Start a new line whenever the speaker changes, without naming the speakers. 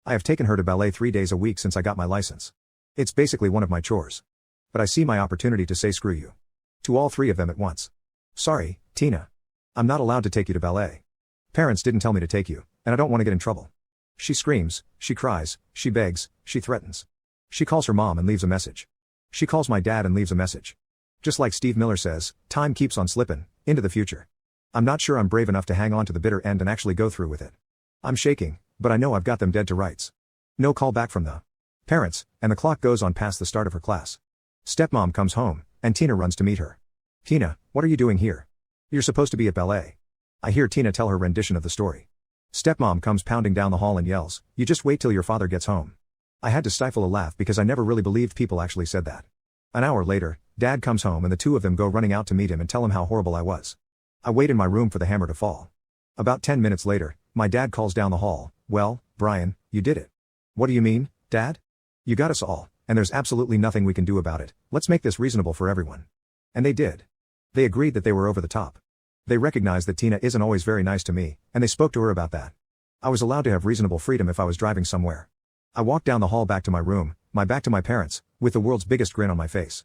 I have taken her to ballet 3 days a week since I got my license. It's basically one of my chores. But I see my opportunity to say screw you. To all three of them at once. Sorry, Tina. I'm not allowed to take you to ballet. Parents didn't tell me to take you, and I don't want to get in trouble. She screams, she cries, she begs, she threatens. She calls her mom and leaves a message. She calls my dad and leaves a message. Just like Steve Miller says, time keeps on slipping, into the future. I'm not sure I'm brave enough to hang on to the bitter end and actually go through with it. I'm shaking, but I know I've got them dead to rights. No call back from the parents, and the clock goes on past the start of her class. Stepmom comes home, and Tina runs to meet her. Tina, what are you doing here? You're supposed to be at ballet. I hear Tina tell her rendition of the story. Stepmom comes pounding down the hall and yells, you just wait till your father gets home. I had to stifle a laugh because I never really believed people actually said that. An hour later, Dad comes home and the two of them go running out to meet him and tell him how horrible I was. I wait in my room for the hammer to fall. About 10 minutes later, my dad calls down the hall, well, Brian, you did it. What do you mean, Dad? You got us all, and there's absolutely nothing we can do about it, let's make this reasonable for everyone. And they did. They agreed that they were over the top. They recognized that Tina isn't always very nice to me, and they spoke to her about that. I was allowed to have reasonable freedom if I was driving somewhere. I walked down the hall back to my room, my back to my parents, with the world's biggest grin on my face.